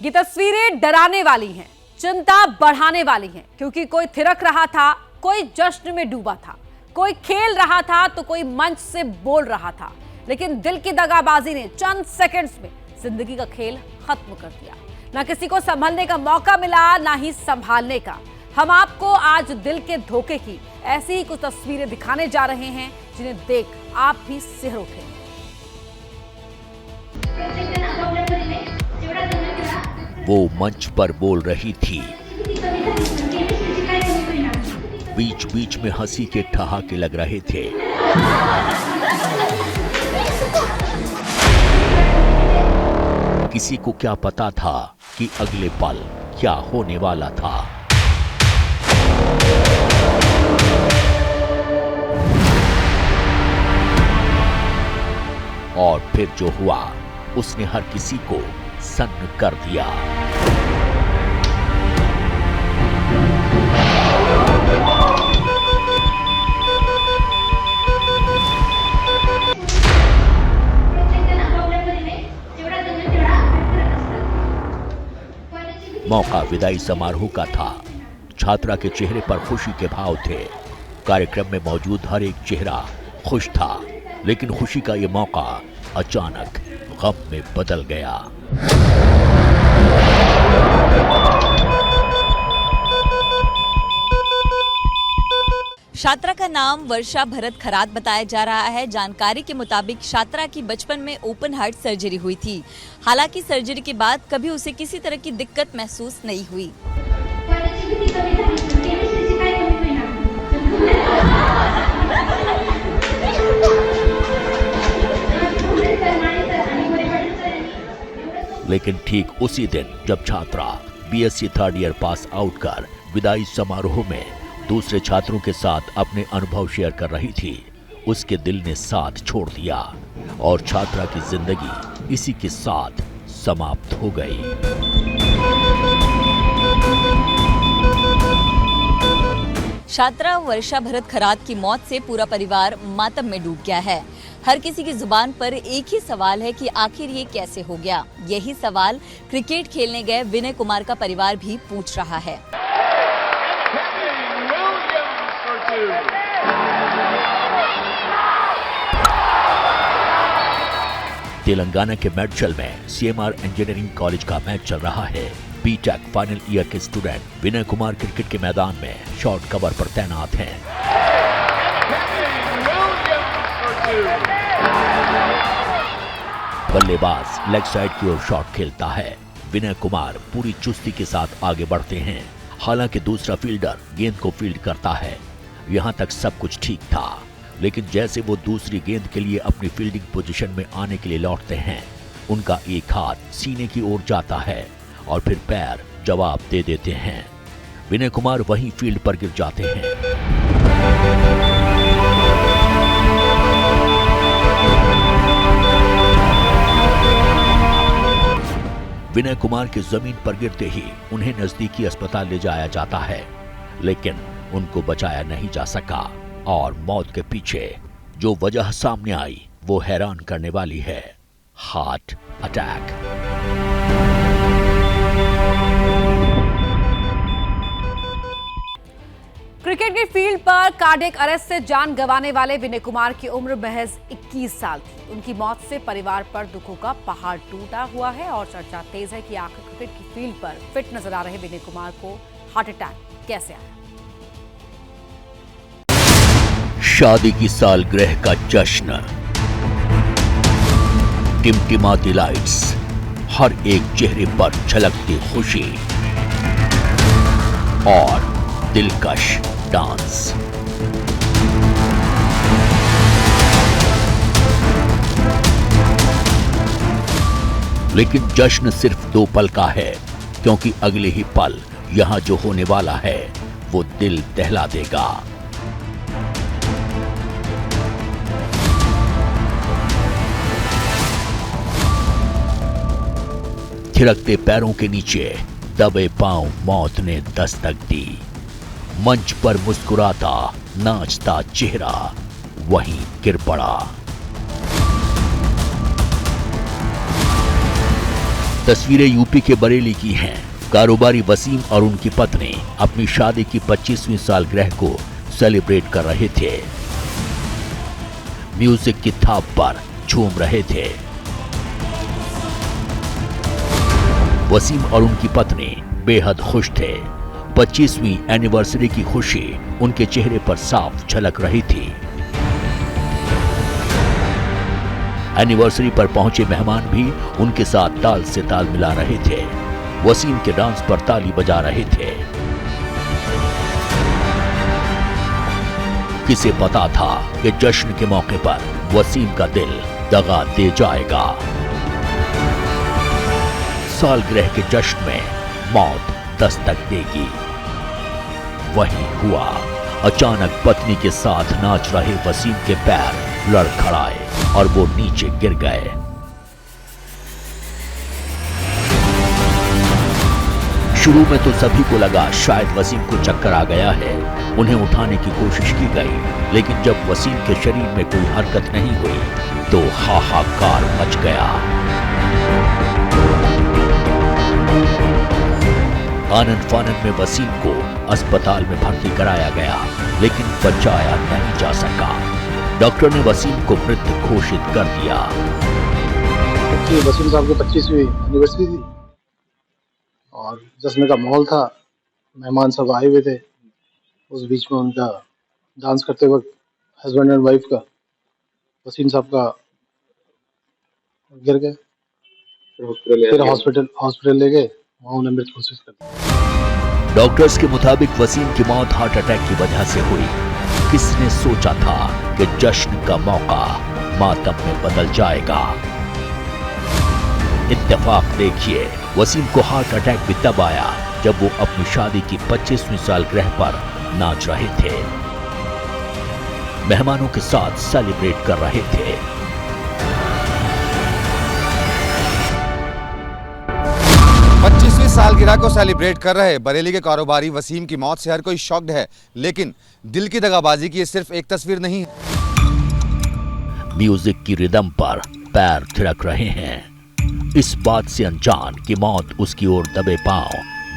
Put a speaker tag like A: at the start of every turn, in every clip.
A: ये तस्वीरें डराने वाली हैं, चिंता बढ़ाने वाली हैं, क्योंकि कोई थिरक रहा था, कोई जश्न में डूबा था, कोई खेल रहा था तो कोई मंच से बोल रहा था, लेकिन दिल की दगाबाजी ने चंद सेकंड्स में जिंदगी का खेल खत्म कर दिया। ना किसी को संभलने का मौका मिला, ना ही संभालने का। हम आपको आज दिल के धोखे की ऐसी ही कुछ तस्वीरें दिखाने जा रहे हैं, जिन्हें देख आप भी सिहर उठेंगे।
B: वो मंच पर बोल रही थी, बीच बीच में हंसी के ठहाके लग रहे थे। किसी को क्या पता था कि अगले पल क्या होने वाला था। और फिर जो हुआ उसने हर किसी को सन्न कर दिया। मौका विदाई समारोह का था। छात्रा के चेहरे पर खुशी के भाव थे। कार्यक्रम में मौजूद हर एक चेहरा खुश था, लेकिन खुशी का यह मौका अचानक गम में बदल गया।
C: छात्रा का नाम वर्षा भरत खरात बताया जा रहा है। जानकारी के मुताबिक छात्रा की बचपन में ओपन हार्ट सर्जरी हुई थी। हालांकि सर्जरी के बाद कभी उसे किसी तरह की दिक्कत महसूस नहीं हुई।
B: लेकिन ठीक उसी दिन जब छात्रा BSc third year pass out कर विदाई समारोह में दूसरे छात्रों के साथ अपने अनुभव शेयर कर रही थी, उसके दिल ने साथ छोड़ दिया और छात्रा की जिंदगी इसी के साथ समाप्त हो गई।
C: छात्रा वर्षा भरत खरात की मौत से पूरा परिवार मातम में डूब गया है। हर किसी की जुबान पर एक ही सवाल है कि आखिर ये कैसे हो गया। यही सवाल क्रिकेट खेलने गए विनय कुमार का परिवार भी पूछ रहा है।
B: तेलंगाना के मेडचल में सीएमआर इंजीनियरिंग कॉलेज का मैच चल रहा है। बीटेक फाइनल ईयर के स्टूडेंट विनय कुमार क्रिकेट के मैदान में शॉर्ट कवर पर तैनात हैं। बल्लेबाज लेग साइड की ओर शॉट खेलता है। विनय कुमार पूरी चुस्ती के साथ आगे बढ़ते हैं। हालांकि दूसरा फील्डर गेंद को फील्ड करता है। यहां तक सब कुछ ठीक था, लेकिन जैसे वो दूसरी गेंद के लिए अपनी फील्डिंग पोजीशन में आने के लिए लौटते हैं, उनका एक हाथ सीने की ओर जाता है और फिर पैर जवाब दे देते हैं। विनय कुमार वहीं फील्ड पर गिर जाते हैं। विनय कुमार के जमीन पर गिरते ही उन्हें नजदीकी अस्पताल ले जाया जाता है, लेकिन उनको बचाया नहीं जा सका और मौत के पीछे जो वजह सामने आई वो हैरान करने वाली है। Heart attack.
A: क्रिकेट के फील्ड पर कार्डियक अरेस्ट से जान गंवाने वाले विनय कुमार की उम्र महज 21 साल थी। उनकी मौत से परिवार पर दुखों का पहाड़ टूटा हुआ है और चर्चा तेज है कि आखिर क्रिकेट की फील्ड पर फिट नजर आ रहे विनय कुमार को हार्ट अटैक कैसे आया।
B: शादी की सालगिरह का जश्न, टिमटिमाती लाइट्स, हर एक चेहरे पर झलकती खुशी और दिलकश डांस। लेकिन जश्न सिर्फ 2 पल का है, क्योंकि अगले ही पल यहां जो होने वाला है वो दिल दहला देगा। थिरकते पैरों के नीचे दबे पांव मौत ने दस्तक दी। मंच पर मुस्कुराता नाचता चेहरा वहीं गिर पड़ा। तस्वीरें यूपी के बरेली की हैं। कारोबारी वसीम और उनकी पत्नी अपनी शादी की 25वीं सालगिरह को सेलिब्रेट कर रहे थे। म्यूजिक की थाप पर झूम रहे थे। वसीम और उनकी पत्नी बेहद खुश थे। 25वीं एनिवर्सरी की खुशी उनके चेहरे पर साफ झलक रही थी। एनिवर्सरी पर पहुंचे मेहमान भी उनके साथ ताल से ताल मिला रहे थे। वसीम के डांस पर ताली बजा रहे थे। किसे पता था कि जश्न के मौके पर वसीम का दिल दगा दे जाएगा। सालगिरह के जश्न में मौत दस्तक देगी। वही हुआ। अचानक पत्नी के साथ नाच रहे वसीम के पैर लड़खड़ाए और वो नीचे गिर गए। शुरू में तो सभी को लगा शायद वसीम को चक्कर आ गया है। उन्हें उठाने की कोशिश की गई, लेकिन जब वसीम के शरीर में कोई हरकत नहीं हुई तो हाहाकार मच गया। आनन फानन में वसीम को अस्पताल में भर्ती कराया गया, लेकिन बचाया नहीं जा सका। डॉक्टर ने वसीम को मृत घोषित कर दिया।
D: वसीम साहब की 25वीं एनिवर्सरी थी और जश्न का माहौल था। मेहमान सब आए हुए थे। उस बीच में उनका डांस करते वक्त हस्बैंड एंड वाइफ का वसीम साहब का गिर गए। फिर हॉस्पिटल ले गए, वहाँ उन्हें मृत घोषित कर दिया।
B: डॉक्टर्स के मुताबिक वसीम की मौत हार्ट अटैक की वजह से हुई। किसने सोचा था कि जश्न का मौका मातम में बदल जाएगा। इत्तेफाक देखिए, वसीम को हार्ट अटैक भी तब आया जब वो अपनी शादी की 25वीं सालगिरह पर नाच रहे थे, मेहमानों के साथ सेलिब्रेट कर रहे थे।
E: सालगिरह को सेलिब्रेट कर रहे बरेली के कारोबारी वसीम की मौत से हर कोई शॉक्ड है, लेकिन दिल की दगाबाजी की ये सिर्फ एक तस्वीर नहीं है।
B: म्यूजिक की रिदम पर पैर थिरक रहे हैं, इस बात से अनजान कि मौत उसकी ओर दबे पांव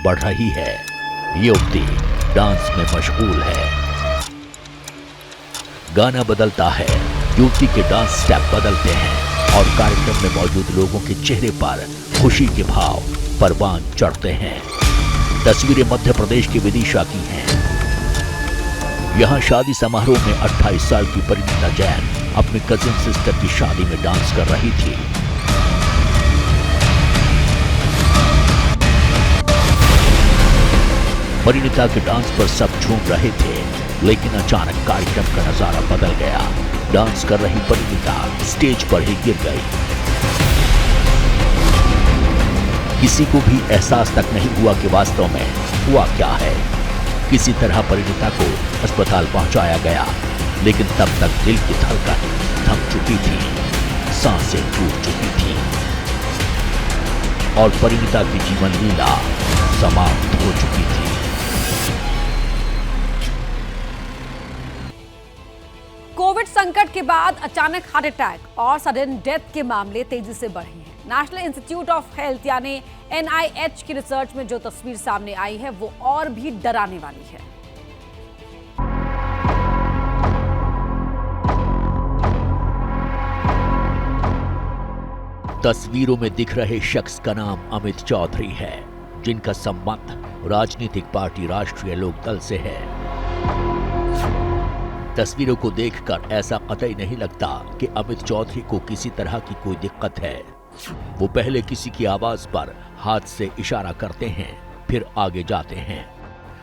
B: बढ़ रही है। युवती डांस में मशगूल है। गाना बदलता है, युवती के डांस स्टेप बदलते हैं और कार्यक्रम में मौजूद लोगों के चेहरे पर खुशी के भाव परवान चढ़ते हैं। तस्वीरें मध्य प्रदेश के विदिशा की हैं। यहां शादी समारोह में 28 साल की परिणीता जैन अपनी कजिन सिस्टर की शादी में डांस कर रही थी। परिणीता के डांस पर सब झूम रहे थे, लेकिन अचानक कार्यक्रम का नजारा बदल गया। डांस कर रही परिणीता स्टेज पर ही गिर गई। किसी को भी एहसास तक नहीं हुआ कि वास्तव में हुआ क्या है। किसी तरह परिणीता को अस्पताल पहुंचाया गया, लेकिन तब तक दिल की धड़कन थम चुकी थी, सांसें टूट चुकी थी और परिणीता की जीवन लीला समाप्त हो चुकी थी।
A: कोविड संकट के बाद अचानक हार्ट अटैक और सडन डेथ के मामले तेजी से बढ़े हैं। नेशनल इंस्टीट्यूट ऑफ हेल्थ यानी NIH की रिसर्च में जो तस्वीर सामने आई है वो और भी डराने वाली है।
B: तस्वीरों में दिख रहे शख्स का नाम अमित चौधरी है, जिनका संबंध राजनीतिक पार्टी राष्ट्रीय लोकदल से है। तस्वीरों को देखकर ऐसा कतई नहीं लगता कि अमित चौधरी को किसी तरह की कोई दिक्कत है। वो पहले किसी की आवाज पर हाथ से इशारा करते हैं, फिर आगे जाते हैं,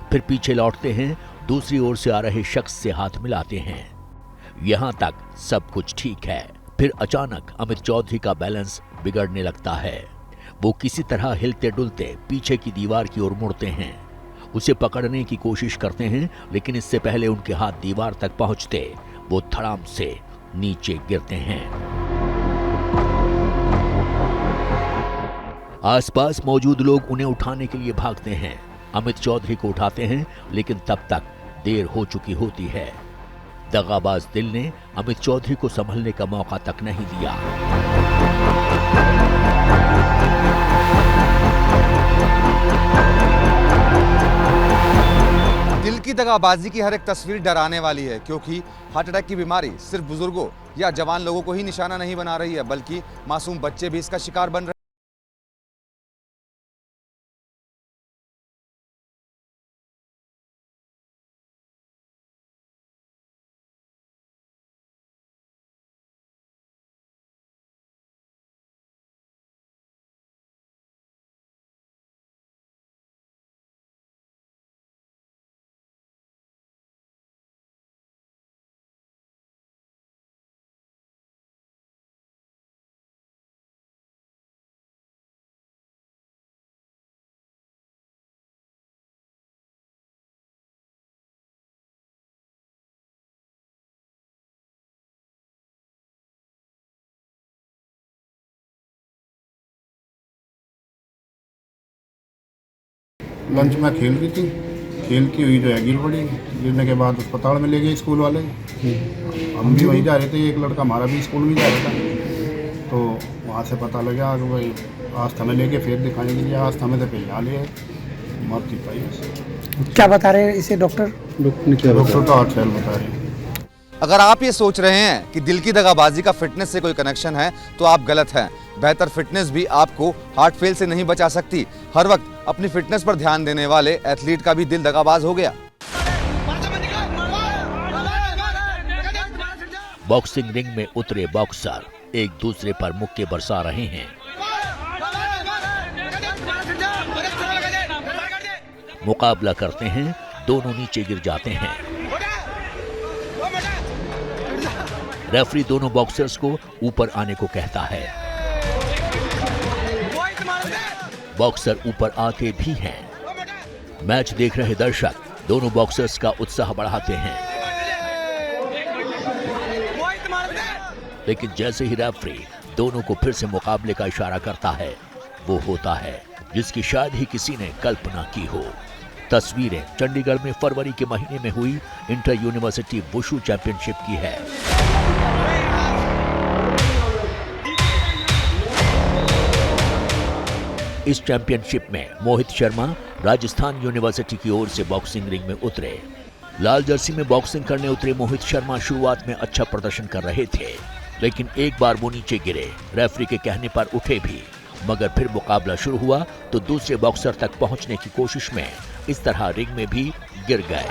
B: फिर पीछे लौटते हैं, दूसरी ओर से आ रहे शख्स से हाथ मिलाते हैं। यहां तक सब कुछ ठीक है, फिर अचानक अमित चौधरी का बैलेंस बिगड़ने लगता है। वो किसी तरह हिलते डुलते पीछे की दीवार की ओर मुड़ते हैं, उसे पकड़ने की कोशिश करते हैं, लेकिन इससे पहले उनके हाथ दीवार तक पहुंचते वो धड़ाम से नीचे गिरते हैं। आसपास मौजूद लोग उन्हें उठाने के लिए भागते हैं। अमित चौधरी को उठाते हैं, लेकिन तब तक देर हो चुकी होती है। दगाबाज दिल ने अमित चौधरी को संभलने का मौका तक नहीं दिया।
E: की दगाबाजी की हर एक तस्वीर डराने वाली है, क्योंकि हार्ट अटैक की बीमारी सिर्फ बुजुर्गों या जवान लोगों को ही निशाना नहीं बना रही है, बल्कि मासूम बच्चे भी इसका शिकार बन रहे हैं।
F: लंच में खेल रही थी, खेलती हुई जो है गिर पड़ी, गिरने के बाद अस्पताल में ले गए स्कूल वाले। हम भी वहीं जा रहे थे, एक लड़का हमारा भी स्कूल में जा रहा था, तो वहाँ से पता लगा कि भाई आस्था में लेके फिर दिखाने के लिए आस्था में तो फिर यहाँ ले मौत की पाई।
G: क्या बता रहे हैं इसे डॉक्टर?
F: डॉक्टर तो हार्ट फेल बता रहे हैं।
E: अगर आप ये सोच रहे हैं कि दिल की दगाबाजी का फिटनेस से कोई कनेक्शन है तो आप गलत हैं। बेहतर फिटनेस भी आपको हार्ट फेल से नहीं बचा सकती। हर वक्त अपनी फिटनेस पर ध्यान देने वाले एथलीट का भी दिल दगाबाज हो गया।
B: बॉक्सिंग रिंग में उतरे बॉक्सर एक दूसरे पर मुक्के बरसा रहे हैं। मुकाबला करते हैं, दोनों नीचे गिर जाते हैं। रेफरी दोनों बॉक्सर्स को ऊपर आने को कहता है। बॉक्सर ऊपर आते भी हैं। मैच देख रहे दर्शक दोनों बॉक्सर्स का उत्साह बढ़ाते हैं, लेकिन जैसे ही रेफरी दोनों को फिर से मुकाबले का इशारा करता है, वो होता है जिसकी शायद ही किसी ने कल्पना की हो। तस्वीरें चंडीगढ़ में फरवरी के महीने में हुई इंटर यूनिवर्सिटी वुशु चैंपियनशिप की है। इस चैंपियनशिप में मोहित शर्मा राजस्थान यूनिवर्सिटी की ओर से बॉक्सिंग रिंग में उतरे। लाल जर्सी में बॉक्सिंग करने उतरे मोहित शर्मा शुरुआत में अच्छा प्रदर्शन कर रहे थे, लेकिन एक बार वो नीचे गिरे। रेफरी के कहने पर उठे भी, मगर फिर मुकाबला शुरू हुआ तो दूसरे बॉक्सर तक पहुंचने की कोशिश में इस तरह रिंग में भी गिर गए।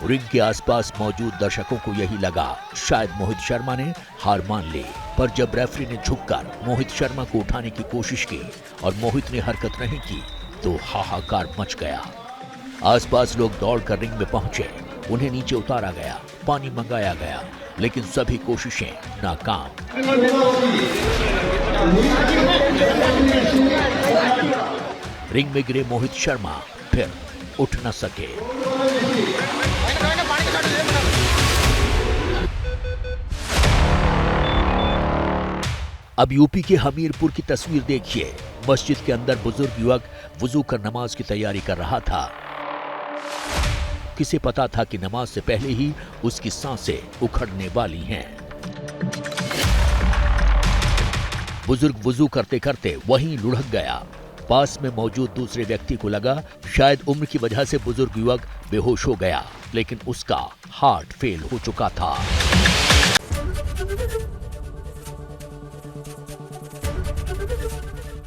B: रिंग के आसपास मौजूद दर्शकों को यही लगा शायद मोहित शर्मा ने हार मान ली, पर जब रेफरी ने झुककर मोहित शर्मा को उठाने की कोशिश की और मोहित ने हरकत नहीं की तो हाहाकार मच गया। आसपास लोग दौड़कर रिंग में पहुंचे, उन्हें नीचे उतारा गया, पानी मंगाया गया, लेकिन सभी कोशिशें नाकाम। रिंग में गिरे मोहित शर्मा फिर उठ न सके। अब यूपी के हमीरपुर की तस्वीर देखिए। मस्जिद के अंदर बुजुर्ग युवक वुजू कर नमाज की तैयारी कर रहा था। किसे पता था कि नमाज से पहले ही उसकी सांसें उखड़ने वाली हैं। बुजुर्ग वुजू करते करते वहीं लुढ़क गया। पास में मौजूद दूसरे व्यक्ति को लगा शायद उम्र की वजह से बुजुर्ग युवक बेहोश हो गया, लेकिन उसका हार्ट फेल हो चुका था।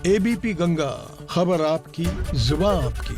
H: एबीपी गंगा, खबर आपकी, जुबान आपकी।